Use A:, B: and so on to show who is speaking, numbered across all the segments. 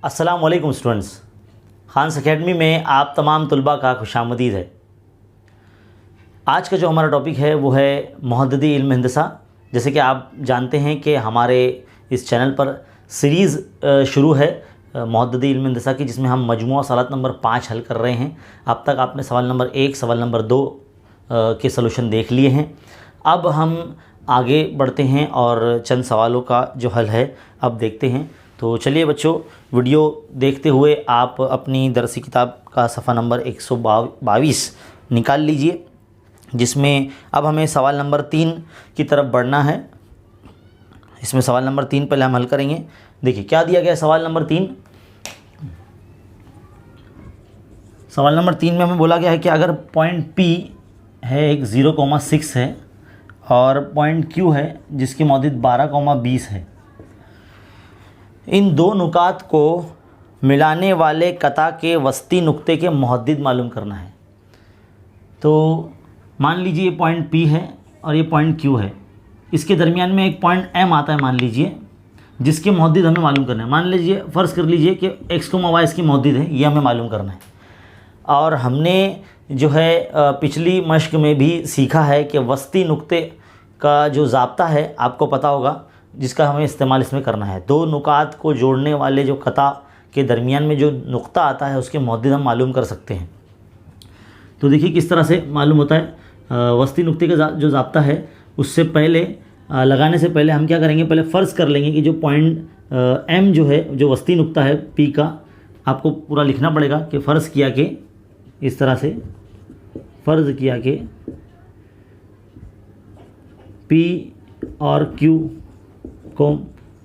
A: अस्सलाम वालेकुम students, Khans academy में आप तमाम तलबा का खुशामदीद है। आज का जो हमारा टॉपिक है वो है मुहद्दिदी इल्म हिंदसा। जैसे कि आप जानते हैं कि हमारे इस चैनल पर सीरीज़ शुरू है मुहद्दिदी इल्म हिंदसा की, जिसमें हम मजमुआ सवालात नंबर 5 हल कर रहे हैं। अब तक आपने सवाल नंबर 1, सवाल नंबर 2 के सलूशन देख लिए हैं। अब हम आगे बढ़ते हैं और चंद सवालों का जो हल है अब देखते हैं। तो चलिए बच्चों, वीडियो देखते हुए आप अपनी दरसी किताब का सफ़ा नंबर 122 निकाल लीजिए, जिसमें अब हमें सवाल नंबर 3 की तरफ बढ़ना है। इसमें सवाल नंबर 3 पहले हम हल करेंगे। देखिए क्या दिया गया है सवाल नंबर 3। सवाल नंबर 3 में हमें बोला गया है कि अगर पॉइंट P है एक 0,6 है और पॉइंट Q है जिसकी मौदिद 12,20 है, इन दो नुकात को मिलाने वाले कता के वस्ती नुक्ते के मुहद्दिद मालूम करना है। तो मान लीजिए ये पॉइंट P है और ये पॉइंट Q है, इसके दरमियान में एक पॉइंट M आता है मान लीजिए, जिसके मुहद्दिद हमें मालूम करना है। मान लीजिए फ़र्ज़ कर लीजिए कि x, y इसकी मुहद्दिद है, ये हमें मालूम करना है। और हमने जो है पिछली मश्क में भी सीखा है कि वस्ती नुक्ते का जो ज़ाब्ता है आपको पता होगा, जिसका हमें इस्तेमाल इसमें करना है। दो नुकात को जोड़ने वाले जो कता के दरमियान में जो नुक्ता आता है उसके मुहद्दिद हम मालूम कर सकते हैं। तो देखिए किस तरह से मालूम होता है। वस्ती नुक्ते का जो ज़ाब्ता है उससे पहले लगाने से पहले हम क्या करेंगे, पहले फ़र्ज़ कर लेंगे कि जो पॉइंट M जो है, जो वस्ती नुक्ता है P का, आपको पूरा लिखना पड़ेगा कि फ़र्ज़ किया कि इस तरह से फ़र्ज़ किया कि P और Q को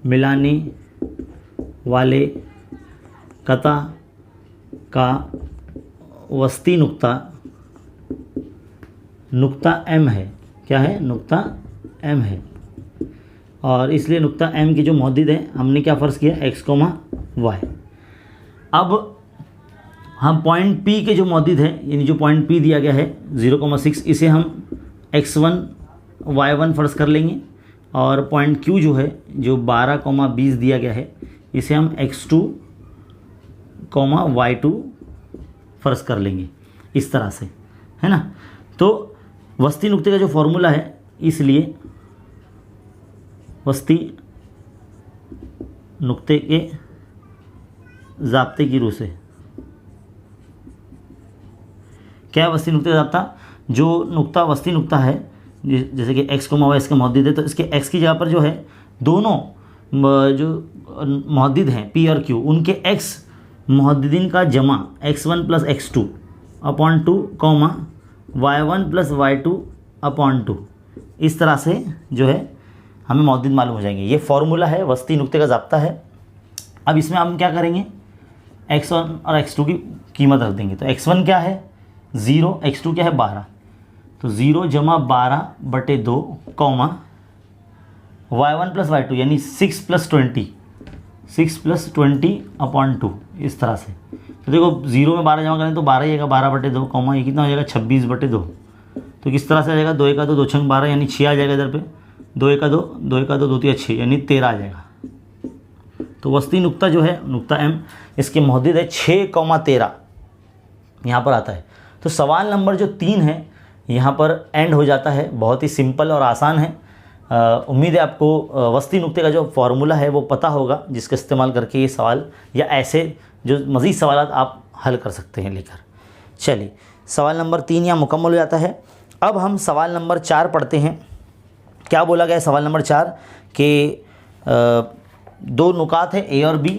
A: मिलाने वाले कता का वस्ती नुक्ता M है। क्या है? नुक्ता M है। और इसलिए नुक्ता M की जो मुहद्दिद है हमने क्या फ़र्ज़ किया, x, y। अब हम पॉइंट P के जो मुहद्दिद है, यानी जो पॉइंट P दिया गया है 0,6, इसे हम x1 y1 फ़र्ज़ कर लेंगे। और पॉइंट Q जो है, जो 12,20 दिया गया है, इसे हम x2, y2 फ़र्ज़ कर लेंगे, इस तरह से, है ना। तो वस्ती नुक्ते का जो फॉर्मूला है, इसलिए वस्ती नुक्ते के ज़ाब्ते की रूह से क्या है वस्ती नुक्ते का ज़ाब्ता? जो नुक्ता वस्ती नुक्ता है, जैसे कि x, y इसके मुहद्दिद है, तो इसके x की जगह पर जो है दोनों जो मुहद्दिद हैं P और Q, उनके x मुहद्दिदीन का जमा x1 + x2 upon 2, y1 + y2 upon 2, इस तरह से जो है हमें मुहद्दिद मालूम हो जाएंगे। ये फॉर्मूला है, वस्ती नुक्ते का ज़ाब्ता है। अब इसमें हम क्या करेंगे, x1 और x2 की कीमत रख देंगे। तो x1 क्या है 0, x2 क्या है 12, तो 0 जमा 12/2, y1 + y2 यानी 6 + 20 अपॉन 2, इस तरह से। तो देखो 0 में 12 जमा करें तो 12 ही आएगा, 12/2, ये कितना हो जाएगा 26/2। तो किस तरह से आ जाएगा, 2 × 2 = 2 × 12 यानी 6 आ जाएगा इधर पे, 2 × 2 2 × 2 2 × 6 यानी 13 आ जाएगा। तो वस्ती नुक्ता जो है नुक्ता M, इसके मुहद्दिद है 6,13 यहाँ पर आता है। तो सवाल नंबर जो 3 है यहाँ पर एंड हो जाता है। बहुत ही सिंपल और आसान है। उम्मीद है आपको वस्ती नुक्ते का जो फार्मूला है वो पता होगा, जिसका इस्तेमाल करके ये सवाल या ऐसे जो मज़ीद सवालात आप हल कर सकते हैं लेकर। चलिए सवाल नंबर 3 यहाँ मुकम्मल हो जाता है। अब हम सवाल नंबर 4 पढ़ते हैं। क्या बोला गया है सवाल नंबर 4 कि दो नुकात है A और B।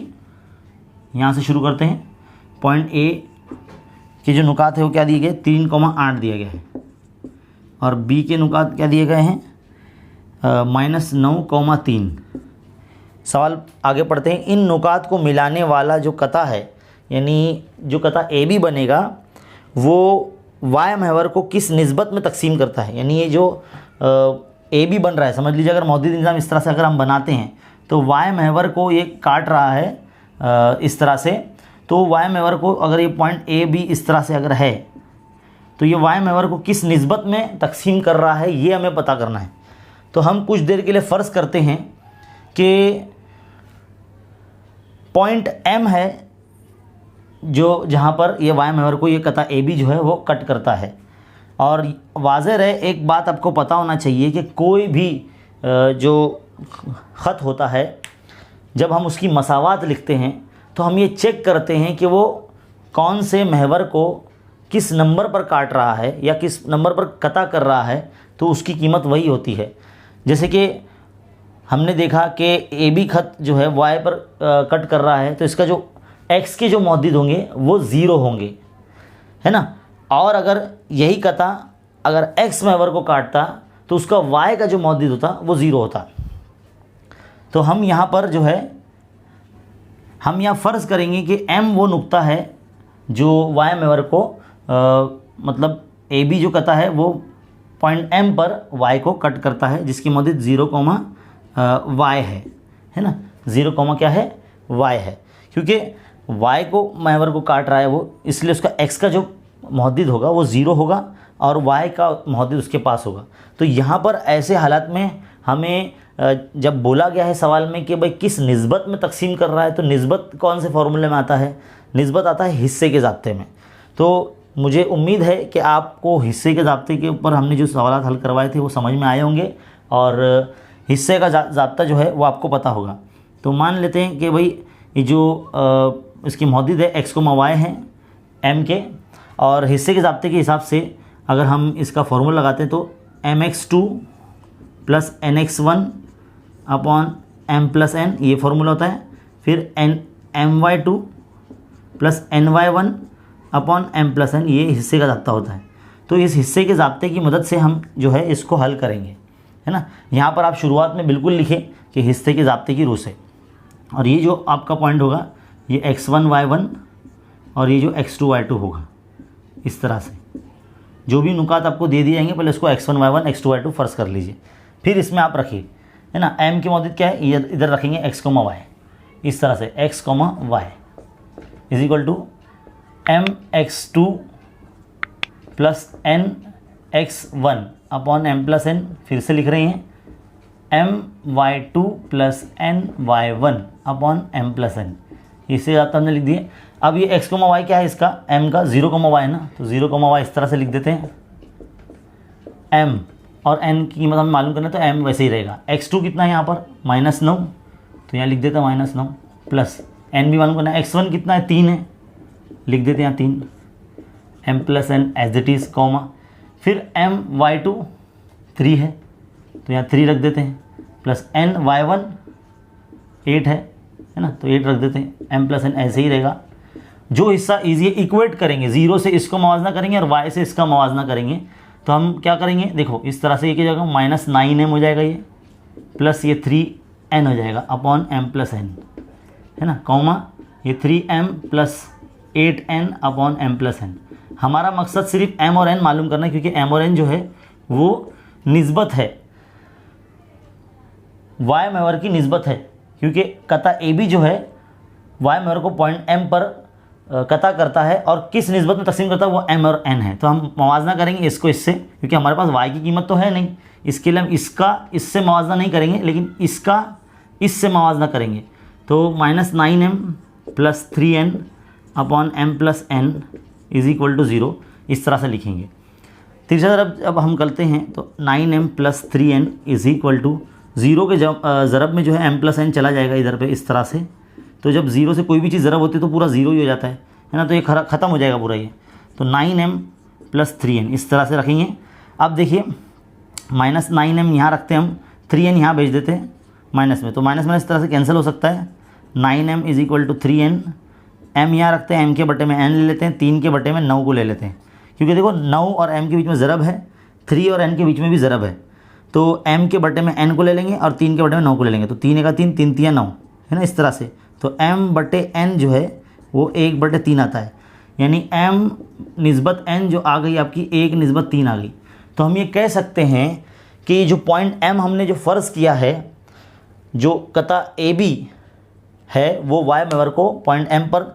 A: यहाँ से शुरू करते हैं। पॉइंट A के जो नुकात है वो क्या दिए गए, 3,8 दिया गया है, और B के नुकात क्या दिए गए हैं, -9,3। सवाल आगे पढ़ते हैं। इन नुकात को मिलाने वाला जो कता है, यानी जो कता AB बनेगा, वो y महवर को किस निस्बत में तकसीम करता है। यानी ये जो AB बन रहा है, समझ लीजिए अगर मौजूद निज़ाम इस तरह से अगर हम बनाते हैं तो y महवर को ये काट रहा है इस तरह से। तो y महवर को अगर ये पॉइंट AB इस तरह से अगर है, तो ये y महवर को किस निस्बत में तकसीम कर रहा है, ये हमें पता करना है। तो हम कुछ देर के लिए फ़र्ज़ करते हैं कि पॉइंट M है जो जहाँ पर ये वाई महवर को ये कता AB जो है वो कट करता है। और वाज़ेह है, एक बात आपको पता होना चाहिए कि कोई भी जो ख़त होता है जब हम उसकी मसावात लिखते हैं तो हम ये चेक करते हैं कि वो कौन से महवर को किस नंबर पर काट रहा है या किस नंबर पर कता कर रहा है, तो उसकी कीमत वही होती है। जैसे कि हमने देखा कि AB ख़त जो है Y पर कट कर रहा है, तो इसका जो X के जो मौजूद होंगे वो ज़ीरो होंगे, है ना। और अगर यही कता अगर X महवर को काटता तो उसका Y का जो मौजूद होता वो ज़ीरो होता। तो हम यहाँ पर जो है हम यहाँ फ़र्ज़ करेंगे कि M वो नुक्ता है जो Y महवर को मतलब AB जो कता है वो पॉइंट M पर Y को कट करता है, जिसकी मौजूद 0, Y है ना। 0, क्या है, Y है। क्योंकि Y को महवर को काट रहा है वो, इसलिए उसका X का जो मौजूद होगा वो 0 होगा और Y का मौजूद उसके पास होगा। तो यहाँ पर ऐसे हालात में हमें जब बोला गया है सवाल में कि भाई किस निस्बत में तकसीम कर रहा है, तो निस्बत कौन से फॉर्मूले में आता है, निस्बत आता है हिस्से के ज़ाब्ते में। तो मुझे उम्मीद है कि आपको हिस्से के ज़ाब्ते के ऊपर हमने जो सवाल हल करवाए थे वो समझ में आए होंगे और हिस्से का ज़ाब्ता जो है वो आपको पता होगा। तो मान लेते हैं कि भाई ये जो इसकी मौजूद है X, Y हैं M के, और हिस्से के ज़ाब्ते के हिसाब से अगर हम इसका फॉर्मूला लगाते हैं तो mx2 + nx1 अपॉन m+n ये फार्मूला होता है। फिर my2 + ny1 अपॉन m+n ये हिस्से का ज़ाब्ता होता है। तो इस हिस्से के ज़ाब्ते की मदद से हम जो है इसको हल करेंगे, है ना। यहाँ पर आप शुरुआत में बिल्कुल लिखें कि हिस्से के ज़ाब्ते की रूह से, और ये जो आपका पॉइंट होगा ये x1 y1 और ये जो x2 y2 होगा। इस तरह से जो भी नुकात आपको दे दिए जाएंगे पहले उसको x1 y1 x2 y2 फ़र्ज़ कर लीजिए, फिर इसमें आप रखिए, है ना। m की मौजूद क्या है, ये इधर रखेंगे x, y। इस तरह से x, y = mx2 + nx1 upon m+n। फिर से लिख रहे हैं my2 + ny1 अपॉन m+n। इससे आप हमने लिख दिए। अब ये x, y क्या है, इसका m का 0, y है ना, तो 0, y इस तरह से लिख देते हैं। m और n की कीमत हमें मालूम करना है तो m वैसे ही रहेगा। x2 कितना है यहाँ पर -9, तो यहाँ लिख देते हैं -9 प्लस n भी मालूम करना है। x1 कितना है 3 है, लिख देते हैं यहाँ 3 m+n as it is comma. फिर my2 3 है तो यहाँ 3 रख देते हैं, प्लस ny1 8 है ना, तो 8 रख देते हैं। m+n ऐसे ही रहेगा। जो हिस्सा इजी इक्वेट करेंगे, 0 से इसको मवाजना करेंगे और y से इसका मवाजना करेंगे, तो हम क्या करेंगे, देखो इस तरह से ये क्या जाएगा -9m हो जाएगा ये, प्लस ये 3n हो जाएगा अपॉन m+n, है ना, कॉमा ये 3m + 8n अपॉन m+n। हमारा मकसद सिर्फ m और n मालूम करना है, क्योंकि m और n जो है वो निस्बत है, y महवर की निस्बत है, क्योंकि कता AB जो है y महवर को पॉइंट M पर कता करता है और किस निस्बत में तकसीम करता है वो m और n है। तो हम मवाजना करेंगे इसको इससे, क्योंकि हमारे पास y की कीमत तो है नहीं, इसके लिए हम इसका इससे मवाजना नहीं करेंगे, लेकिन इसका इससे मवाजना करेंगे। तो -9m + 3n अपॉन m+n = 0 इस तरह से लिखेंगे। तीसरा ज़रब अब हम करते हैं तो 9m + 3n = 0 के ज़रब में जो है m+n चला जाएगा इधर पे इस तरह से। तो जब 0 से कोई भी चीज़ ज़रब होती है तो पूरा 0 ही हो जाता है ना, तो ये ख़त्म हो जाएगा पूरा ये। तो 9m + 3n इस तरह से रखेंगे। अब देखिए -9m यहाँ रखते हैं हम, 3n यहाँ भेज देते हैं माइनस में, तो माइनस में इस तरह से कैंसिल हो सकता है। 9m = 3n, m यहाँ रखते हैं, m के बटे में n ले लेते हैं, 3 के बटे में 9 को ले लेते हैं, क्योंकि देखो 9 और m के बीच में ज़रब है, 3 और n के बीच में भी ज़रब है। तो m के बटे में n को ले लेंगे और 3 के बटे में 9 को ले लेंगे, तो 3 × 3 3 × 3 = 9, है ना, इस तरह से। तो m/n जो है वो 1/3 आता है, यानी m निस्बत n जो आ गई आपकी 1/3 आ गई। तो हम ये कह सकते हैं कि जो पॉइंट m हमने जो फ़र्ज़ किया है, जो कता AB है वो y महवर को पॉइंट m पर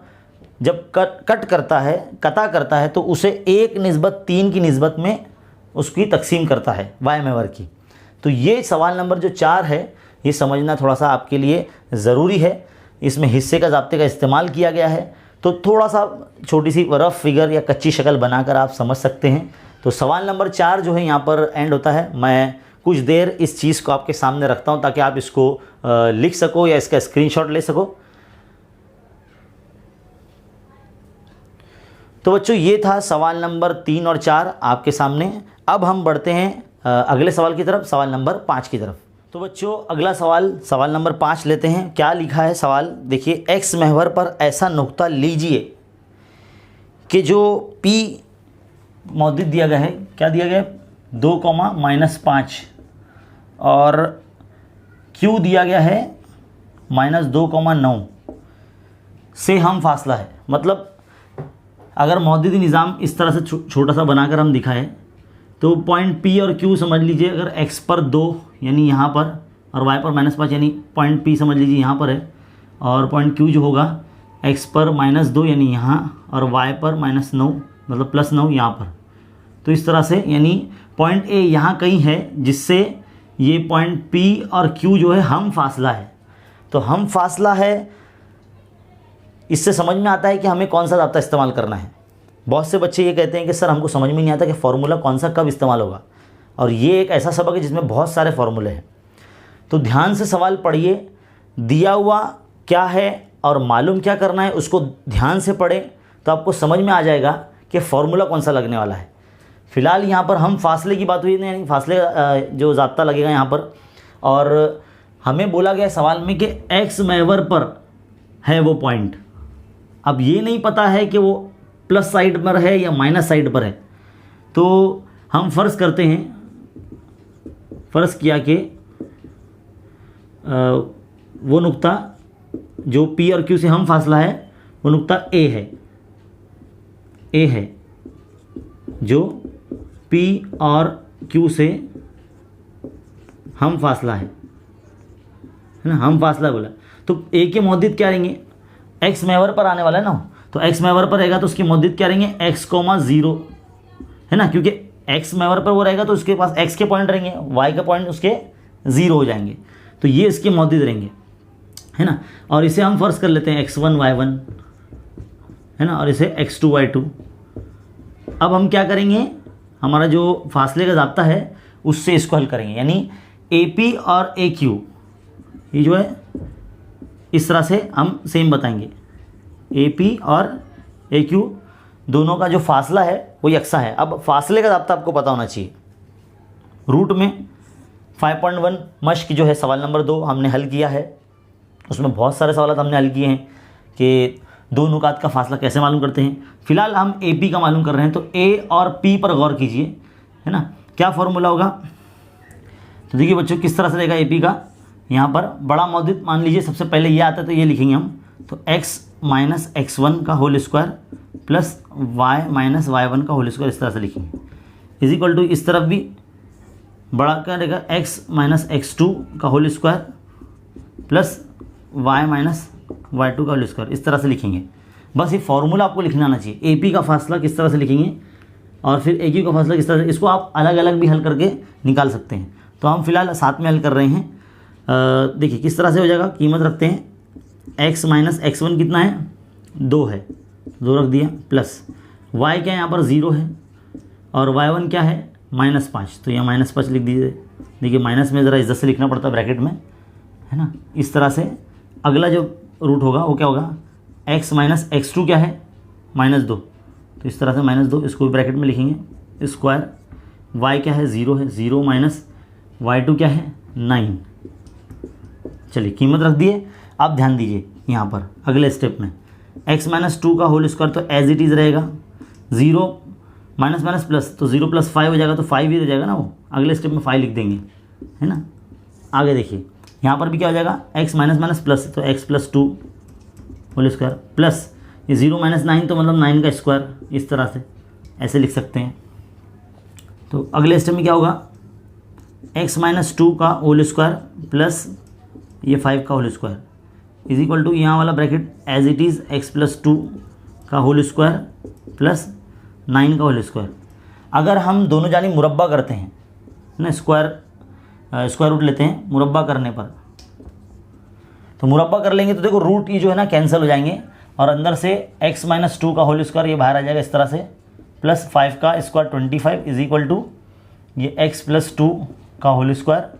A: जब कट करता है, कता करता है, तो उसे 1/3 की निस्बत में उसकी तकसीम करता है y महवर की। तो ये सवाल नंबर जो 4 है ये समझना थोड़ा सा आपके लिए ज़रूरी है। इसमें हिस्से का ज़ाब्ते का इस्तेमाल किया गया है। तो थोड़ा सा छोटी सी रफ फिगर या कच्ची शक्ल बनाकर आप समझ सकते हैं। तो सवाल नंबर 4 जो है यहाँ पर एंड होता है। मैं कुछ देर इस चीज़ को आपके सामने रखता हूँ ताकि आप इसको लिख सको या इसका स्क्रीनशॉट ले सको। तो बच्चों ये था सवाल नंबर 3 और 4 आपके सामने। अब हम बढ़ते हैं अगले सवाल की तरफ, सवाल नंबर 5 की तरफ। तो बच्चों अगला सवाल नंबर 5 लेते हैं। क्या लिखा है सवाल देखिए, एक्स महवर पर ऐसा नुक्ता लीजिए कि जो P मौजूद दिया गया है, क्या दिया गया है 2,-5 और Q दिया गया है -2,9 से हम फासला है। मतलब अगर मौजूद निज़ाम इस तरह से छोटा सा बनाकर हम दिखाएं तो पॉइंट P और Q समझ लीजिए, अगर x पर 2 यानी यहाँ पर और y पर -5 यानी पॉइंट P समझ लीजिए यहाँ पर है, और पॉइंट Q जो होगा x पर -2 यानी यहाँ और y पर -9 मतलब +9 यहाँ पर। तो इस तरह से यानी पॉइंट A यहाँ कहीं है जिससे ये पॉइंट P और Q जो है हम फासला है। तो हम फासला है, इससे समझ में आता है कि हमें कौन सा ज़ाब्ता इस्तेमाल करना है। बहुत से बच्चे ये कहते हैं कि सर हमको समझ में नहीं आता कि फ़ॉर्मूला कौन सा कब इस्तेमाल होगा, और ये एक ऐसा सबक है जिसमें बहुत सारे फ़ॉर्मूले हैं। तो ध्यान से सवाल पढ़िए, दिया हुआ क्या है और मालूम क्या करना है उसको ध्यान से पढ़ें तो आपको समझ में आ जाएगा कि फ़ॉर्मूला कौन सा लगने वाला है। फ़िलहाल यहाँ पर हम फासले की बात हुई है, यानी फासले जो ज़ाब्ता लगेगा यहाँ पर, और हमें बोला गया सवाल में कि एक्स महवर पर है वो पॉइंट। अब ये नहीं पता है कि वो प्लस साइड पर है या माइनस साइड पर है। तो हम फ़र्ज़ करते हैं, फ़र्ज़ किया कि वो नुक्ता जो P और Q से हम फासला है वो नुक्ता A है जो P और Q से हम फासला है ना, हम फासला बोला। तो A के मौजूद क्या रहेंगे, x महवर पर आने वाला है ना, तो x महवर पर रहेगा तो उसकी मौजूद क्या रहेंगे x,0 है ना, क्योंकि x महवर पर वो रहेगा तो उसके पास x के पॉइंट रहेंगे, y के पॉइंट उसके 0 हो जाएंगे, तो ये इसके मौजूद रहेंगे, है ना। और इसे हम फ़र्ज़ कर लेते हैं x1 y1, है ना, और इसे x2 y2। अब हम क्या करेंगे, हमारा जो फासले का ज़ाब्ता है उससे इसको हल करेंगे, यानी AP और AQ ये जो है इस तरह से हम सेम बताएंगे। AP और AQ दोनों का जो फासला है वो यकसा है। अब फासले का ज़ाब्ता आपको पता होना चाहिए। रूट में 5.1 मश्क जो है सवाल नंबर 2 हमने हल किया है, उसमें बहुत सारे सवाल हमने हल किए हैं कि दो नुकात का फासला कैसे मालूम करते हैं। फ़िलहाल हम AP का मालूम कर रहे हैं, तो A और P पर गौर कीजिए, है ना। क्या फॉर्मूला होगा, तो देखिए बच्चों किस तरह से रहेगा AP का। यहाँ पर बड़ा मौजूद मान लीजिए, सबसे पहले ये आता है तो ये लिखेंगे हम, तो x - x1 का whole square plus y - y1 का होल स्क्वायर, इस तरह से लिखेंगे। इज इक्वल टू इस तरफ भी बड़ा क्या रहेगा, x - x2 का whole square plus y - y2 का होल स्क्वायर, इस तरह से लिखेंगे। बस ये फॉर्मूला आपको लिखना आना चाहिए। AP का फासला किस तरह से लिखेंगे और फिर AQ का फासला किस तरह से, इसको आप अलग अलग भी हल करके निकाल सकते हैं। तो हम फिलहाल साथ में हल कर रहे हैं। देखिए किस तरह से हो जाएगा, कीमत रखते हैं x - x1 कितना है, 2 है, 2 रख दिया, प्लस y क्या है यहाँ पर 0 है और y1 क्या है -5, तो यहाँ -5 लिख दीजिए। देखिए माइनस में ज़रा इज्जत से लिखना पड़ता है ब्रैकेट में, है ना। इस तरह से अगला जो रूट होगा वो क्या होगा, x - x2 क्या है -2, तो इस तरह से -2 इसको भी ब्रैकेट में लिखेंगे, स्क्वायर y क्या है 0 है, 0 माइनस y2 क्या है 9। चलिए कीमत रख दिए। आप ध्यान दीजिए यहाँ पर अगले स्टेप में x - 2 का होल स्क्वायर तो एज इट इज़ रहेगा, 0 माइनस माइनस प्लस, तो 0 + 5 हो जाएगा, तो 5 ही रह जाएगा ना, वो अगले स्टेप में 5 लिख देंगे, है ना। आगे देखिए यहाँ पर भी क्या हो जाएगा, x - प्लस, तो x + 2 होल स्क्वायर प्लस ये 0 - 9 तो मतलब 9 का स्क्वायर, इस तरह से ऐसे लिख सकते हैं। तो अगले स्टेप में क्या होगा, x - 2 का होल स्क्वायर प्लस ये 5 का whole square is equal to यहाँ वाला bracket as it is x + 2 का होल स्क्वायर प्लस 9 का होल स्क्वायर। अगर हम दोनों जानी मुरब्बा करते हैं ना, स्क्वायर रूट लेते हैं मुरब्बा करने पर, तो मुरब्बा कर लेंगे तो देखो रूट ये जो है ना कैंसिल हो जाएंगे और अंदर से x माइनस 2 का होल स्क्वायर ये बाहर आ जाएगा इस तरह से, प्लस 5 का स्क्वायर 25 इज इक्वल टू ये x प्लस 2 का होल स्क्वायर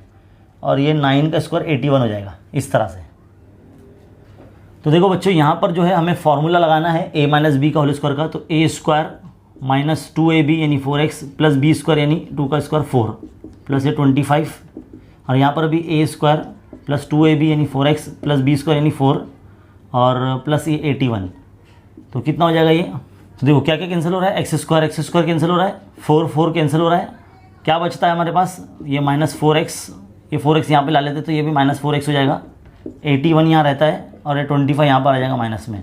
A: और ये 9 का स्क्वायर 81 हो जाएगा इस तरह से। तो देखो बच्चों यहाँ पर जो है हमें फॉर्मूला लगाना है a माइनस बी का होल स्क्वायर का, तो a स्क्वायर माइनस 2ab यानी 4x प्लस बी स्क्वायर यानी 2 का स्क्वायर 4 प्लस ये 25 और यहाँ पर भी a स्क्वायर प्लस 2ab यानी 4x प्लस बी स्क्वायर यानी 4 और प्लस ये 81। तो कितना हो जाएगा ये, तो देखो क्या क्या कैंसिल हो रहा है, एक्स स्क्वायर कैंसिल हो रहा है, 4 कैंसिल हो रहा है, क्या बचता है हमारे पास ये माइनस 4x, ये 4x यहाँ पे ला लेते तो ये भी माइनस 4x हो जाएगा, 81 यहाँ रहता है और ये 25 यहाँ पर आ जाएगा माइनस में,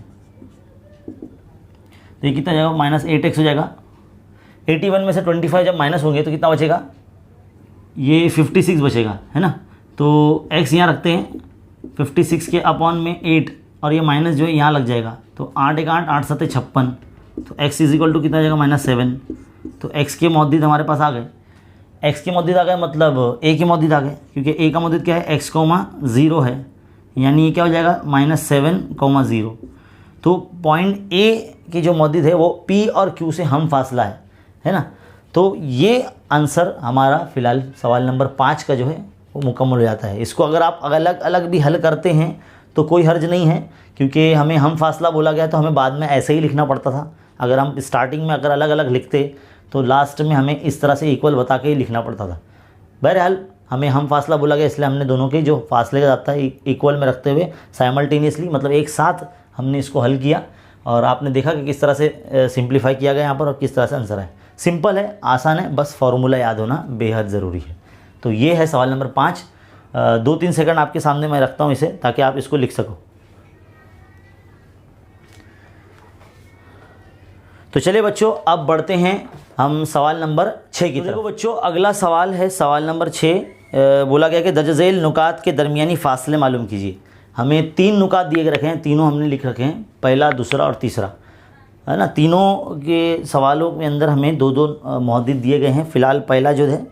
A: तो ये कितना जाएगा माइनस 8x हो जाएगा। 81 में से 25 जब माइनस होंगे तो कितना बचेगा, ये 56 बचेगा है ना। तो x यहाँ रखते हैं 56 के अपॉन में 8 और ये माइनस जो है यहाँ लग जाएगा, तो 8 एक 8 8 7 56, तो x इज इक्वल टू कितना जाएगा माइनस 7। तो x के मौजूद हमारे पास आ गए, x के मौजूद आ गए मतलब a के मौजूद आ गए, क्योंकि a का मौजूद क्या है x, 0 है, यानी ये क्या हो जाएगा माइनस 7, 0। तो पॉइंट A की जो मौजूद है वो P और Q से हम फासला है ना। तो ये आंसर हमारा फ़िलहाल सवाल नंबर 5 का जो है वो मुकम्मल हो जाता है। इसको अगर आप अलग अलग भी हल करते हैं तो कोई हर्ज नहीं है, क्योंकि हमें हम फासला बोला गया तो हमें बाद में ऐसे ही लिखना पड़ता था। अगर हम स्टार्टिंग में अगर अलग अलग लिखते तो लास्ट में हमें इस तरह से इक्वल बता के ही लिखना पड़ता था। बहरहाल हमें हम फासला बोला गया इसलिए हमने दोनों के जो फासले का जाता है इक्वल में रखते हुए साइमल्टेनियसली मतलब एक साथ हमने इसको हल किया और आपने देखा कि किस तरह से सिंप्लीफाई किया गया यहाँ पर और किस तरह से आंसर है। सिंपल है, आसान है, बस फार्मूला याद होना बेहद ज़रूरी है। तो ये है सवाल नंबर 5। 2-3 सेकंड आपके सामने मैं रखता हूँ इसे ताकि आप इसको लिख सको। तो चलिए बच्चों अब बढ़ते हैं हम सवाल नंबर 6 की तरफ। देखो बच्चों अगला सवाल है सवाल नंबर 6। बोला गया कि दर्ज नुकात के दरमियानी फासले मालूम कीजिए। हमें 3 नुकात दिए रखे हैं, तीनों हमने लिख रखे हैं, पहला, दूसरा और तीसरा, है ना। तीनों के सवालों के अंदर हमें 2-2 मौजूद दिए गए हैं। फ़िलहाल पहला जो है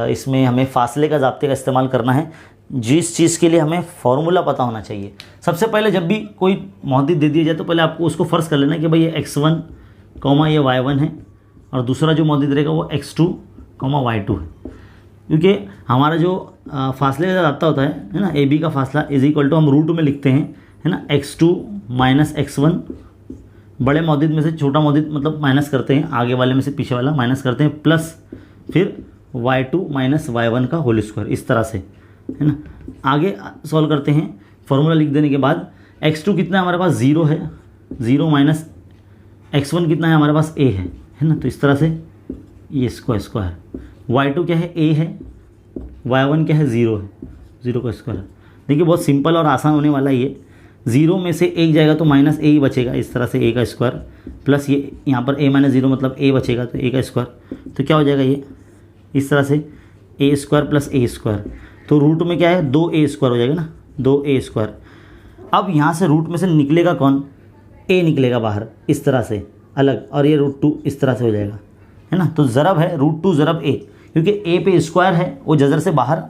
A: इसमें हमें फासले का ज़ाब्ते का इस्तेमाल करना है, जिस चीज़ के लिए हमें फार्मूला पता होना चाहिए। सबसे पहले जब भी कोई मौजूद दे दिया जाए तो पहले आपको उसको फ़र्ज़ कर लेना कि भाई ये x1, ये y1 है और दूसरा जो मौजूद रहेगा वो x2, y2 है। क्योंकि हमारा जो फासले का ज़ाब्ता होता है ना, ए बी का फासला इज इक्वल टू हम रूट में लिखते हैं, है ना, x2 माइनस x1, बड़े मौजूद में से छोटा मौजूद मतलब माइनस करते हैं, आगे वाले में से पीछे वाला माइनस करते हैं, प्लस फिर y2 माइनस y1 का होल स्क्वायर, इस तरह से, है ना। आगे सॉल्व करते हैं, फार्मूला लिख देने के बाद x2 कितना है हमारे पास 0 है, 0 माइनस x1 कितना है हमारे पास a है ना। तो इस तरह से ये स्क्वायर, y2 क्या है a है, y1 क्या है 0 है, 0 का स्क्वायर। देखिए बहुत सिंपल और आसान होने वाला ये। 0 में से 1 जाएगा तो माइनस a ही बचेगा, इस तरह से a का स्क्वायर, प्लस ये यहाँ पर a माइनस 0 मतलब a बचेगा तो a का स्क्वायर। तो क्या हो जाएगा ये इस तरह से a square plus a square, तो रूट में क्या है 2a स्क्वायर हो जाएगा ना, 2a स्क्वायर। अब यहाँ से रूट में से निकलेगा कौन, a निकलेगा बाहर इस तरह से अलग, और ये √2 इस तरह से हो जाएगा, है ना। तो ज़रब है √2 ज़रब a, क्योंकि a पे स्क्वायर है वो जज़र से बाहर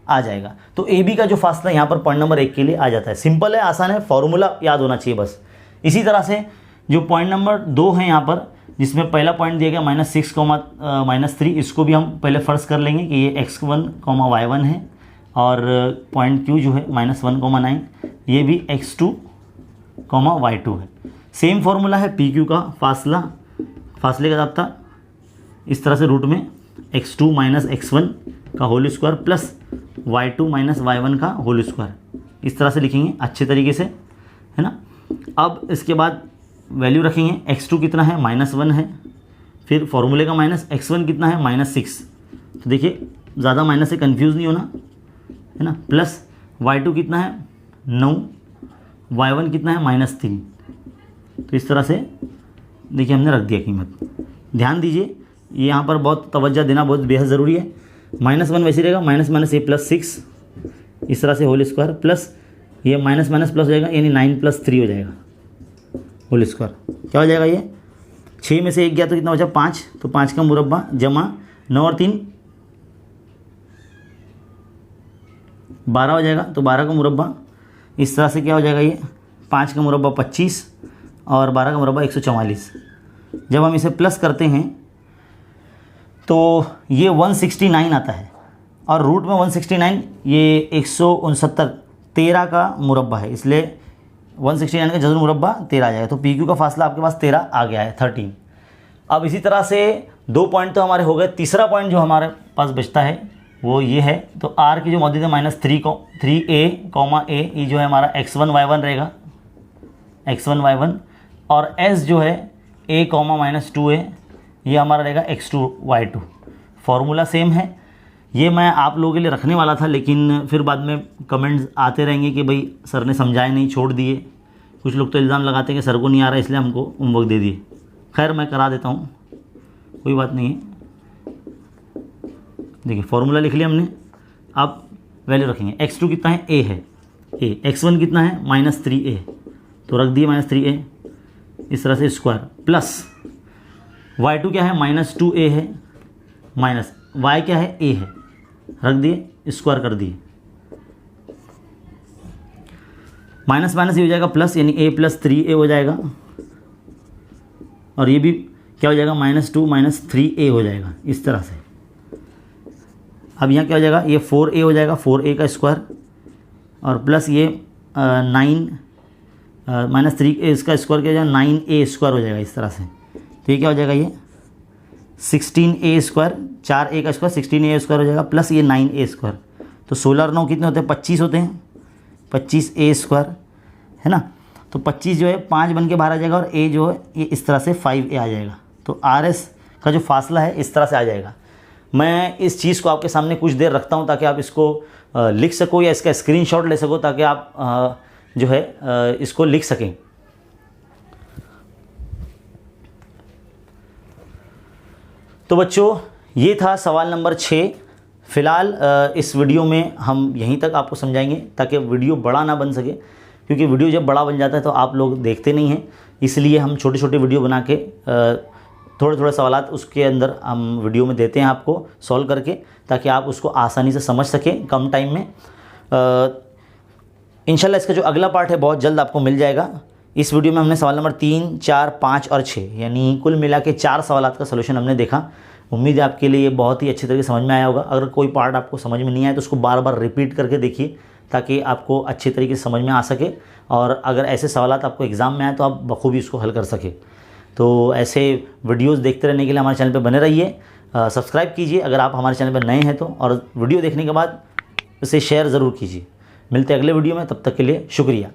A: आ जाएगा। तो ए बी का जो फासला यहाँ पर पॉइंट नंबर 1 के लिए आ जाता है। सिंपल है, आसान है, फार्मूला याद होना चाहिए बस। इसी तरह से जो पॉइंट नंबर 2 है यहाँ पर, जिसमें पहला पॉइंट दिया गया -6, -3, इसको भी हम पहले फ़र्ज़ कर लेंगे कि ये x1, y1 है, और पॉइंट Q जो है -1, 9, ये भी x2, y2 है। सेम फार्मूला है PQ का फासले का ज़ाब्ता, इस तरह से रूट में x2 माइनस x1 का whole square plus y2 minus y1 का होल स्क्वायर, इस तरह से लिखेंगे अच्छे तरीके से, है ना। अब इसके बाद वैल्यू रखेंगे, x2 कितना है -1 है, फिर फार्मूले का माइनस x1 कितना है -6, तो देखिए ज़्यादा माइनस से कंफ्यूज नहीं होना, है ना, प्लस y2 कितना है 9, y1 कितना है -3। तो इस तरह से देखिए हमने रख दिया कीमत। ध्यान दीजिए ये यहाँ पर बहुत तवज्जो देना बहुत बेहद ज़रूरी है। -1 वैसे रहेगा, माइनस ए प्लस 6, इस तरह से होल स्क्वायर, प्लस ये माइनस प्लस हो जाएगा, यानी 9 + 3 हो जाएगा होल स्क्वायर। क्या हो जाएगा ये 6 में से 1 गया तो कितना बचा 5, तो 5 का मुरब्बा जमा 9 और 3 12 हो जाएगा, तो 12 का मुरब्बा इस तरह से क्या हो जाएगा, ये 5 का मुरब्बा 25 और 12 का मुरब्बा 144। जब हम इसे प्लस करते हैं तो ये 169 आता है, और रूट में 169 ये 169 13 का मुरब्बा है, इसलिए 169 का जज़र मुरब्बा 13 आ जाएगा। तो पी क्यू का फासला आपके पास 13 आ गया है, 13। अब इसी तरह से 2 पॉइंट तो हमारे हो गए। तीसरा पॉइंट जो हमारे पास बचता है वो ये है, तो आर की जो मौजूद है -3a, ये जो है हमारा x1 y1 रहेगा, x1 y1, और s जो है a, -2a, ये हमारा रहेगा x2 y2। फॉर्मूला सेम है, ये मैं आप लोगों के लिए रखने वाला था, लेकिन फिर बाद में कमेंट्स आते रहेंगे कि भाई सर ने समझाए नहीं, छोड़ दिए। कुछ लोग तो इल्ज़ाम लगाते हैं कि सर को नहीं आ रहा इसलिए हमको होमवर्क दे दिए। खैर मैं करा देता हूँ, कोई बात नहीं है। देखिए फॉर्मूला लिख लिया हमने, अब वैल्यू रखेंगे। x2 कितना है, a है, a। x1 कितना है, -3a, तो रख दिए -3a, इस तरह से स्क्वायर, प्लस y2 क्या है, -2a है, माइनस y क्या है, a है, रख दिए, स्क्वायर कर दिए। माइनस माइनस ये हो जाएगा प्लस, यानी a + 3a हो जाएगा, और ये भी क्या हो जाएगा, -2 - 3a हो जाएगा, इस तरह से। अब यहाँ क्या हो जाएगा, ये 4a हो जाएगा, 4a का स्क्वायर, और प्लस ये 9 -3a इसका स्क्वायर क्या हो जाएगा, 9a स्क्वायर हो जाएगा, इस तरह से। तो ये क्या हो जाएगा, ये 16a स्क्वायर, 4a का स्क्वायर 16a स्क्वायर हो जाएगा, प्लस ये 9a स्क्वायर। तो 16 और 9 कितने होते हैं, 25 होते हैं, 25a स्क्वायर है ना। तो 25 जो है 5 बन के बाहर आ जाएगा, और a जो है ये इस तरह से 5a आ जाएगा। तो RS का जो फासला है इस तरह से आ जाएगा। मैं इस चीज़ को आपके सामने कुछ देर रखता हूँ ताकि आप इसको लिख सको या इसका स्क्रीनशॉट ले सको, ताकि आप जो है इसको लिख सकें। तो बच्चों ये था सवाल नंबर 6। फ़िलहाल इस वीडियो में हम यहीं तक आपको समझाएंगे ताकि वीडियो बड़ा ना बन सके, क्योंकि वीडियो जब बड़ा बन जाता है तो आप लोग देखते नहीं हैं, इसलिए हम छोटे छोटे वीडियो बना के थोड़े थोड़े सवालात उसके अंदर हम वीडियो में देते हैं आपको सॉल्व करके, ताकि आप उसको आसानी से समझ सकें कम टाइम में। इंशाल्लाह इसका जो अगला पार्ट है बहुत जल्द आपको मिल जाएगा। इस वीडियो में हमने सवाल नंबर 3, 4, 5 और 6 यानी कुल मिला के 4 सवालात का सलूशन हमने देखा। उम्मीद है आपके लिए ये बहुत ही अच्छी तरीके से समझ में आया होगा। अगर कोई पार्ट आपको समझ में नहीं आया तो उसको बार बार रिपीट करके देखिए, ताकि आपको अच्छी तरीके से समझ में आ सके, और अगर ऐसे सवालात आपको एग्ज़ाम में आए तो आप बखूबी उसको हल कर सके। तो ऐसे वीडियोस देखते रहने के लिए हमारे चैनल पर बने रहिए, सब्सक्राइब कीजिए अगर आप हमारे चैनल पर नए हैं तो, और वीडियो देखने के बाद इसे शेयर ज़रूर कीजिए। मिलते हैं अगले वीडियो में, तब तक के लिए शुक्रिया।